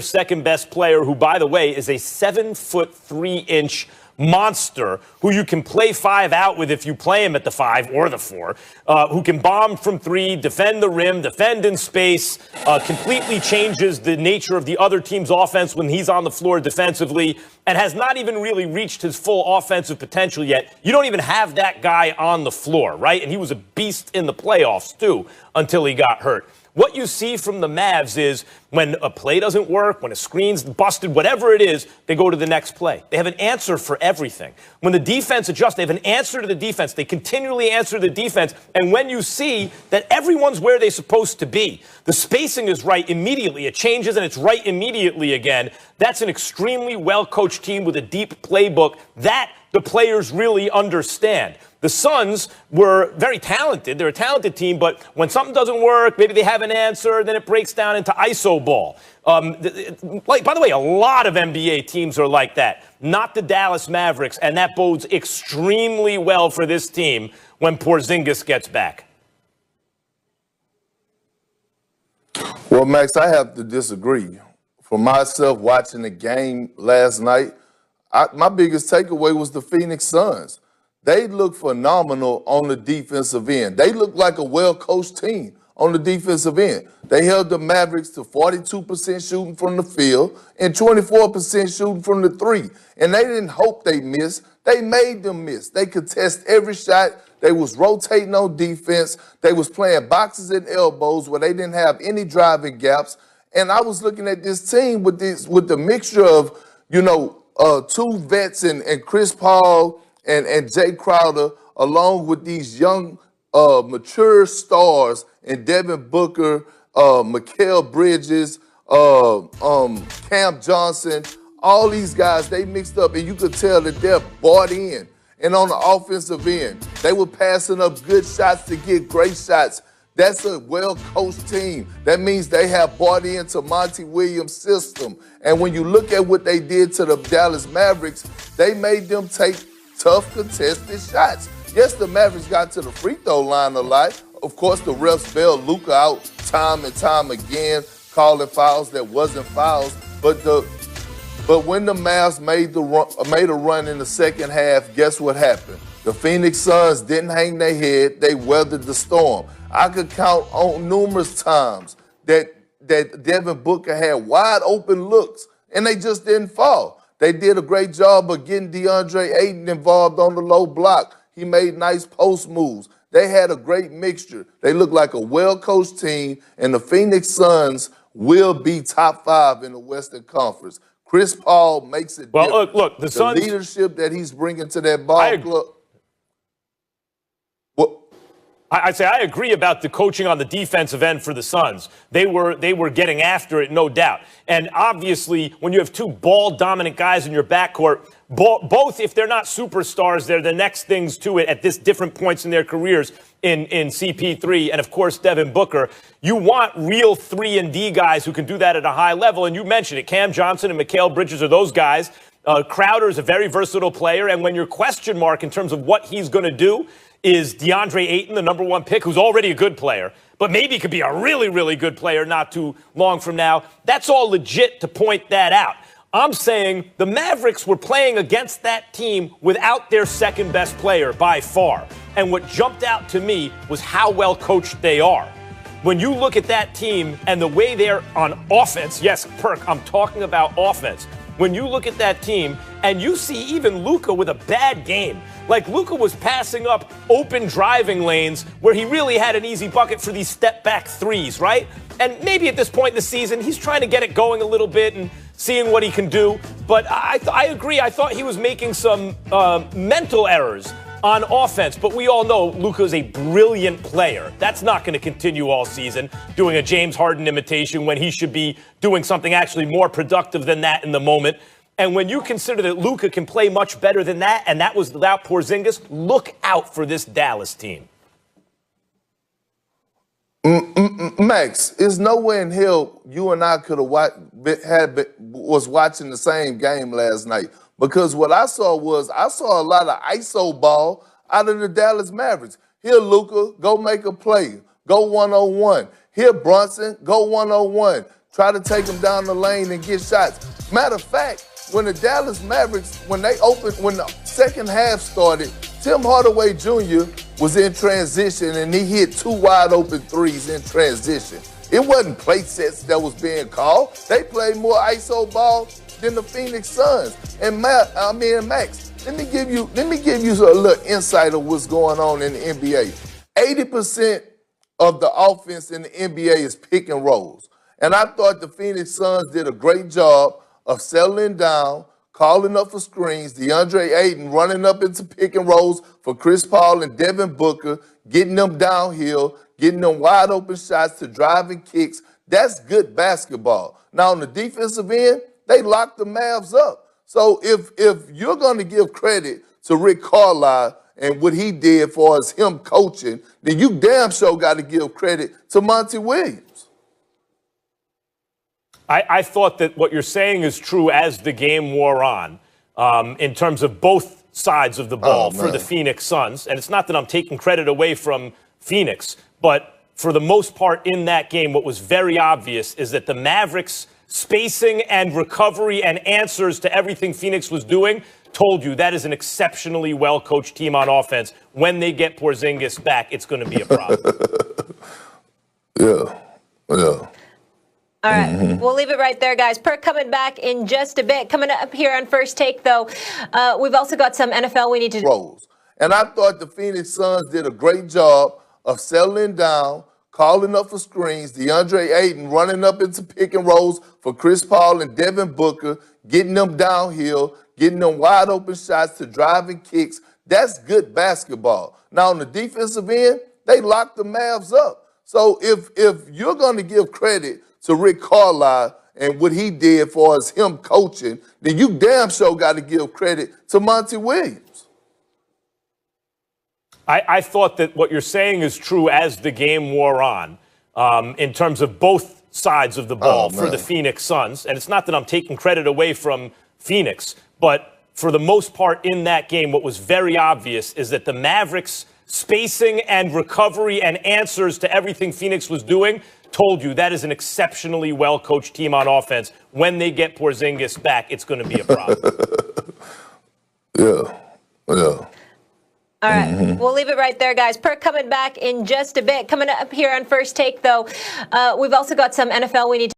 second best player, who, by the way, is a 7'3" monster who you can play 5 out with if you play him at the 5 or the 4, who can bomb from 3, defend the rim, defend in space, completely changes the nature of the other team's offense when he's on the floor defensively, and has not even really reached his full offensive potential yet. You don't even have that guy on the floor, right? And he was a beast in the playoffs, too, until he got hurt. What you see from the Mavs is when a play doesn't work, when a screen's busted, whatever it is, they go to the next play. They have an answer for everything. When the defense adjusts, they have an answer to the defense. They continually answer the defense. And when you see that everyone's where they're supposed to be, the spacing is right immediately. It changes and it's right immediately again. That's an extremely well-coached team with a deep playbook that the players really understand. The Suns were very talented. They're a talented team, but when something doesn't work, maybe they have an answer, then it breaks down into ISO ball. By the way, a lot of NBA teams are like that, not the Dallas Mavericks, and that bodes extremely well for this team when Porzingis gets back. Well, Max, I have to disagree. For myself, watching the game last night, my biggest takeaway was the Phoenix Suns. They look phenomenal on the defensive end. They look like a well-coached team on the defensive end. They held the Mavericks to 42% shooting from the field and 24% shooting from the 3. And they didn't hope they missed. They made them miss. They contest every shot. They was rotating on defense. They was playing boxes and elbows where they didn't have any driving gaps. And I was looking at this team with the mixture of, two vets and Chris Paul and Jay Crowder, along with these young, mature stars and Devin Booker, Mikal Bridges, Cam Johnson, all these guys, they mixed up, and you could tell that they're bought in. And on the offensive end, they were passing up good shots to get great shots. That's a well-coached team. That means they have bought into Monty Williams' system. And when you look at what they did to the Dallas Mavericks, they made them take tough contested shots. Yes, the Mavericks got to the free throw line a lot. Of course, the refs bailed Luka out time and time again, calling fouls that wasn't fouls. But when the Mavs made a run in the second half, guess what happened? The Phoenix Suns didn't hang their head. They weathered the storm. I could count on numerous times that Devin Booker had wide open looks, and they just didn't fall. They did a great job of getting DeAndre Ayton involved on the low block. He made nice post moves. They had a great mixture. They look like a well-coached team, and the Phoenix Suns will be top 5 in the Western Conference. Chris Paul makes it different. Well, look, the Suns, leadership that he's bringing to that ball club. I agree about the coaching on the defensive end for the Suns. They were getting after it, no doubt. And obviously, when you have two ball-dominant guys in your backcourt, both, if they're not superstars, they're the next things to it at this different points in their careers in CP3 and, of course, Devin Booker. You want real 3-and-D guys who can do that at a high level. And you mentioned it. Cam Johnson and Mikal Bridges are those guys. Crowder is a very versatile player. And when your question mark in terms of what he's going to do is DeAndre Ayton, the number 1 pick, who's already a good player, but maybe could be a really, really good player not too long from now. That's all legit to point that out. I'm saying the Mavericks were playing against that team without their second best player by far. And what jumped out to me was how well coached they are. When you look at that team and the way they're on offense, yes, Perk, I'm talking about offense. When you look at that team and you see even Luka with a bad game, like Luka was passing up open driving lanes where he really had an easy bucket for these step-back threes, right? And maybe at this point in the season, he's trying to get it going a little bit and seeing what he can do. But I agree. I thought he was making some mental errors on offense. But we all know Luka is a brilliant player. That's not going to continue all season, doing a James Harden imitation when he should be doing something actually more productive than that in the moment. And when you consider that Luka can play much better than that, and that was without Porzingis, look out for this Dallas team. Max, there's nowhere in hell you and I could have was watching the same game last night. Because what I saw a lot of ISO ball out of the Dallas Mavericks. Here, Luka, go make a play. Go one-on-one. Here, Brunson, go one-on-one. try to take them down the lane and get shots. Matter of fact, when the Dallas Mavericks, when the second half started, Tim Hardaway Jr. was in transition and he hit 2 wide open threes in transition. It wasn't play sets that was being called. They played more ISO ball than the Phoenix Suns. And Max, let me give you a little insight of what's going on in the NBA. 80% of the offense in the NBA is pick and rolls. And I thought the Phoenix Suns did a great job of settling down, calling up for screens, DeAndre Ayton running up into pick and rolls for Chris Paul and Devin Booker, getting them downhill, getting them wide open shots to driving kicks. That's good basketball. Now, on the defensive end, they locked the Mavs up. So if you're going to give credit to Rick Carlisle and what he did for us, him coaching, then you damn sure got to give credit to Monty Williams. I thought that what you're saying is true as the game wore on, in terms of both sides of the ball for the Phoenix Suns. And it's not that I'm taking credit away from Phoenix, but for the most part in that game, what was very obvious is that the Mavericks' spacing and recovery and answers to everything Phoenix was doing told you that is an exceptionally well-coached team on offense. When they get Porzingis back, it's going to be a problem. Yeah. All right, we'll leave it right there, guys. Perk coming back in just a bit. Coming up here on First Take, though, we've also got some NFL we need to rolls. And I thought the Phoenix Suns did a great job of settling down, calling up for screens, DeAndre Ayton running up into pick and rolls for Chris Paul and Devin Booker, getting them downhill, getting them wide open shots to driving kicks. That's good basketball. Now, on the defensive end, they locked the Mavs up. So if you're going to give credit to Rick Carlisle and what he did for us, him coaching, then you damn sure got to give credit to Monty Williams. I thought that what you're saying is true as the game wore on, in terms of both sides of the ball for the Phoenix Suns. And it's not that I'm taking credit away from Phoenix, but for the most part in that game, what was very obvious is that the Mavericks' spacing and recovery and answers to everything Phoenix was doing told you that is an exceptionally well-coached team on offense. When they get Porzingis back, it's going to be a problem. Yeah. All right, we'll leave it right there, guys. Perk coming back in just a bit. Coming up here on First Take, though, we've also got some NFL we need to